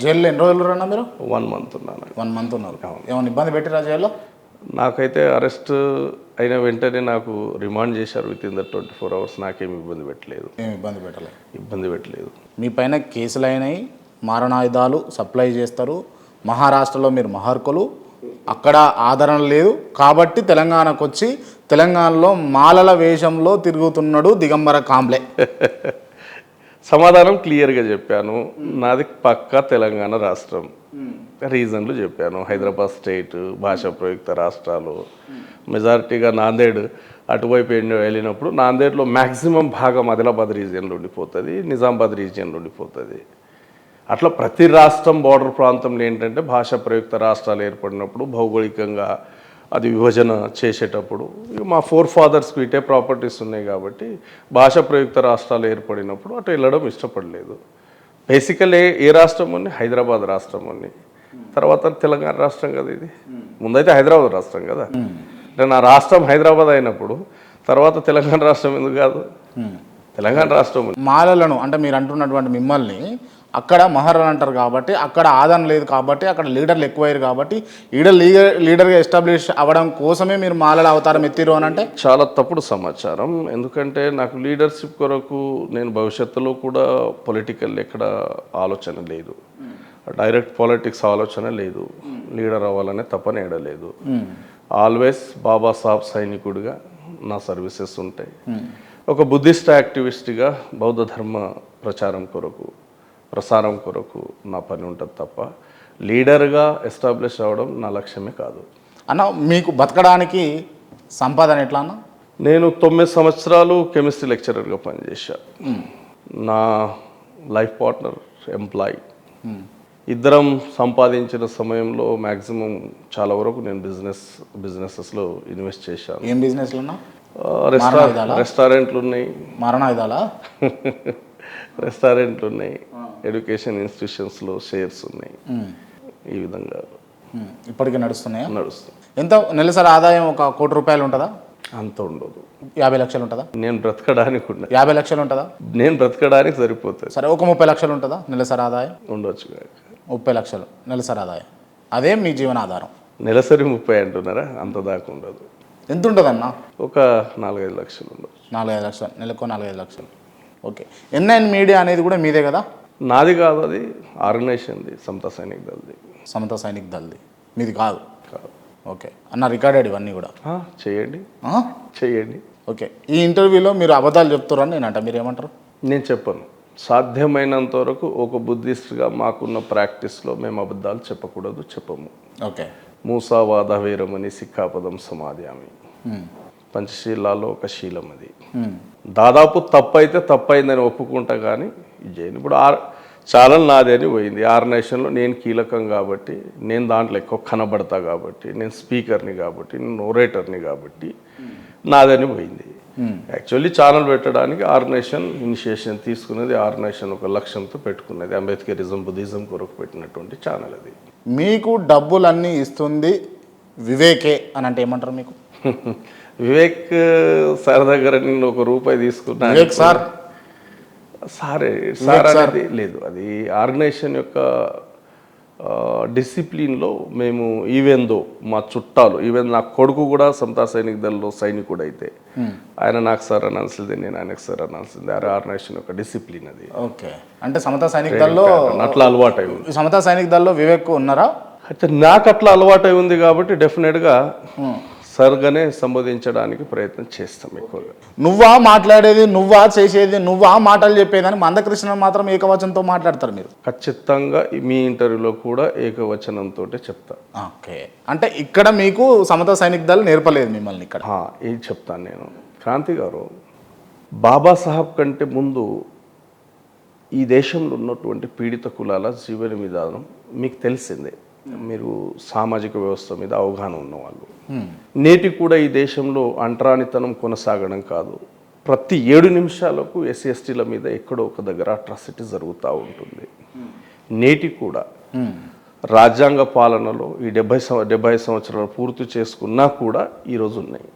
జైల్లో ఎన్ని రోజులు ఉన్నా మీరు? 1 month ఉన్నాను. 1 month ఉన్నారు. ఏమైనా ఇబ్బంది పెట్టిరా జైల్లో? నాకైతే అరెస్ట్ అయిన వెంటనే నాకు రిమాండ్ చేశారు. Within the 24 hours. నాకేమి ఇబ్బంది పెట్టలేదు. ఏమి ఇబ్బంది పెట్టలేదు. మీ పైన కేసులు అయినాయి, మారణాయుధాలు సప్లై చేస్తారు. మహారాష్ట్రలో మీరు మహర్కులు, అక్కడ ఆదరణ లేదు కాబట్టి తెలంగాణకు వచ్చి తెలంగాణలో మాలల వేషంలో తిరుగుతున్నాడు దిగంబర కాంబ్లే. సమాధానం క్లియర్గా చెప్పాను. నాది పక్కా తెలంగాణ రాష్ట్రం. రీజన్లు చెప్పాను. హైదరాబాద్ స్టేట్, భాషా ప్రయుక్త రాష్ట్రాలు, మెజారిటీగా నాందేడ్ అటువైపు వెళ్ళినప్పుడు నాందేడ్లో మ్యాక్సిమం భాగం ఆదిలాబాద్ రీజియన్లో ఉండిపోతుంది, నిజామాబాద్ రీజియన్లో ఉండిపోతుంది. అట్లా ప్రతి రాష్ట్రం బోర్డర్ ప్రాంతంలో ఏంటంటే భాషా ప్రయుక్త రాష్ట్రాలు ఏర్పడినప్పుడు భౌగోళికంగా అది విభజన చేసేటప్పుడు మా ఫాదర్స్కి ఇటే ప్రాపర్టీస్ ఉన్నాయి కాబట్టి భాషా ప్రయుక్త రాష్ట్రాలు ఏర్పడినప్పుడు అటు వెళ్ళడం ఇష్టపడలేదు. బేసికల్ ఏ రాష్ట్రం ఉంది? హైదరాబాద్ రాష్ట్రం ఉంది. తర్వాత తెలంగాణ రాష్ట్రం కదా ఇది. ముందైతే హైదరాబాద్ రాష్ట్రం కదా. అంటే నా రాష్ట్రం హైదరాబాద్ అయినప్పుడు తర్వాత తెలంగాణ రాష్ట్రం ఎందుకు కాదు? తెలంగాణ రాష్ట్రం. మాలలను అంటే మీరు అంటున్నటువంటి మిమ్మల్ని అక్కడ మహర్లు అంటారు కాబట్టి, అక్కడ ఆదరణ లేదు కాబట్టి, అక్కడ లీడర్లు ఎక్కువయ్యారు కాబట్టి ఈడ లీడర్గా ఎస్టాబ్లిష్ అవ్వడం కోసమే మీరు మాలల అవతారం ఎత్తిరు అని అంటే చాలా తప్పుడు సమాచారం. ఎందుకంటే నాకు లీడర్షిప్ కొరకు నేను భవిష్యత్తులో కూడా పొలిటికల్ ఎక్కడ ఆలోచన లేదు, డైరెక్ట్ పాలిటిక్స్ ఆలోచన లేదు, లీడర్ అవ్వాలనే తపన ఏడలేదు. ఆల్వేస్ బాబాసాహెబ్ సైనికుడిగా నా సర్వీసెస్ ఉంటాయి. ఒక బుద్ధిస్ట్ యాక్టివిస్ట్గా బౌద్ధ ధర్మ ప్రసారం కొరకు నా పని ఉంటుంది తప్ప లీడర్గా ఎస్టాబ్లిష్ అవ్వడం నా లక్ష్యమే కాదు. అన్న, మీకు బతకడానికి సంపాదన ఎట్లా అన్న? నేను 9 సంవత్సరాలు కెమిస్ట్రీ లెక్చరర్గా పనిచేశాను. నా లైఫ్ పార్ట్నర్ ఎంప్లాయీ. ఇద్దరం సంపాదించిన సమయంలో మ్యాక్సిమం చాలా వరకు నేను బిజినెసెస్లో ఇన్వెస్ట్ చేశాను. ఏం బిజినెస్లో? రెస్టారెంట్లు ఉన్నాయి. మారణాయుధాలా? రెస్టారెంట్లు ఉన్నాయి, ఎడ్యుకేషన్ ఇన్స్టిట్యూషన్స్లో షేర్స్ ఉన్నాయి. ఈ విధంగా ఇప్పటికీ నడుస్తున్నాయి. ఎంత నెలసరి ఆదాయం? 1 కోటి రూపాయలు ఉంటుందా? అంత ఉండదు. 50 లక్షలు ఉంటుందా? నేను బ్రతకడానికి 50 లక్షలు ఉంటుందా? నేను బ్రతకడానికి సరిపోతుంది. సరే, ఒక 30 లక్షలు ఉంటుందా నెలసరి ఆదాయం? ఉండొచ్చు. 30 లక్షలు నెలసరి ఆదాయం, అదే మీ జీవనాధారం. నెలసరి 30 అంటున్నారా? అంత దాకా ఉండదు. ఎంత ఉంటుందన్న? ఒక 4-5 లక్షలు ఉండదు. 4-5 లక్షలు, నెలకు 4-5 లక్షలు. ఓకే. ఎన్ఐఎన్ మీడియా అనేది కూడా మీదే కదా? నాది కాదు, అది ఆర్గనైజేషన్ది, సమతా సైనిక్ దళది. సమతా సైనిక్ దళది, మీది కాదు? ఓకే అన్న, రికార్డెడ్ ఇవన్నీ కూడా చేయండి. ఓకే. ఈ ఇంటర్వ్యూలో మీరు అబద్ధాలు చెప్తారని నేను అంట, మీరు ఏమంటారు? నేను చెప్పను. సాధ్యమైనంత వరకు ఒక బుద్ధిస్ట్గా మాకున్న ప్రాక్టీస్లో మేము అబద్ధాలు చెప్పకూడదు, చెప్పము. ఓకే. మూసావాద వీరమని సిక్కాపదం సమాధ్యామి. పంచశీలాల్లో ఒక శీలం అది. దాదాపు తప్పైతే తప్పైందని ఒప్పుకుంటా, కానీ ఇది చేయను. ఇప్పుడు ఛానల్ నాది అని పోయింది. ఆర్గనైజేషన్లో నేను కీలకం కాబట్టి, నేను దాంట్లో ఎక్కువ కనబడతా కాబట్టి, నేను స్పీకర్ని కాబట్టి, నేను ఒరేటర్ని కాబట్టి నాదని పోయింది. యాక్చువల్లీ ఛానల్ పెట్టడానికి ఆర్గనైజేషన్ ఇనిషియేషన్ తీసుకున్నది, ఆర్గనైజేషన్ ఒక లక్ష్యంతో పెట్టుకున్నది. అంబేద్కరిజం, బుద్ధిజం కొరకు పెట్టినటువంటి ఛానల్ అది. మీకు డబ్బులన్నీ ఇస్తుంది వివేకే అని అంటే ఏమంటారు మీకు? వివేక్ సార్ దగ్గర నేను 1 రూపాయి తీసుకున్నా. వివేక్ సార్ అనేది లేదు. అది ఆర్గనైజేషన్ యొక్క డిసిప్లిన్లో మేము ఈవెందో మా చుట్టాలు, ఈవెన్ నా కొడుకు కూడా సమతా సైనిక్ దళలో సైనికుడు అయితే ఆయన నాకు సార్ అనాల్సిందే, నేను ఆయనకు సార్ అనాల్సిందే. ఆర్గనైజేషన్ యొక్క డిసిప్లిన్ అది. ఓకే. అంటే సమతా సైనిక్ దళలో అట్లా అలవాటు అయి ఉంది. సమతా సైనిక్ దళలో వివేక్ ఉన్నారా? అయితే నాకు అట్లా అలవాటు అయి ఉంది కాబట్టి డెఫినెట్గా సర్గానే సంబోధించడానికి ప్రయత్నం చేస్తాం ఎక్కువగా. నువ్వా మాట్లాడేది, నువ్వా చేసేది, నువ్వా మాటలు చెప్పేదని మందకృష్ణ మాత్రం ఏకవచనంతో మాట్లాడతారు మీరు. ఖచ్చితంగా మీ ఇంటర్వ్యూలో కూడా ఏకవచనంతో చెప్తా. ఓకే. అంటే ఇక్కడ మీకు సమతా సైనిక్ దళ నేర్పలేదు మిమ్మల్ని ఇక్కడ? ఇది చెప్తాను నేను. క్రాంతి గారు, బాబాసాహెబ్ కంటే ముందు ఈ దేశంలో ఉన్నటువంటి పీడిత కులాల జీవన విధానం మీకు తెలిసిందే. మీరు సామాజిక వ్యవస్థ మీద అవగాహన ఉన్నవాళ్ళు. నేటి కూడా ఈ దేశంలో అంటరానితనం కొనసాగడం కాదు, ప్రతి 7 నిమిషాలకు ఎస్సీ ఎస్టీల మీద ఎక్కడో ఒక దగ్గర అట్రాసిటీ జరుగుతూ ఉంటుంది. నేటి కూడా రాజ్యాంగ పాలనలో ఈ 70 సంవత్సరాలు పూర్తి చేసుకున్నా కూడా ఈరోజు ఉన్నాయి.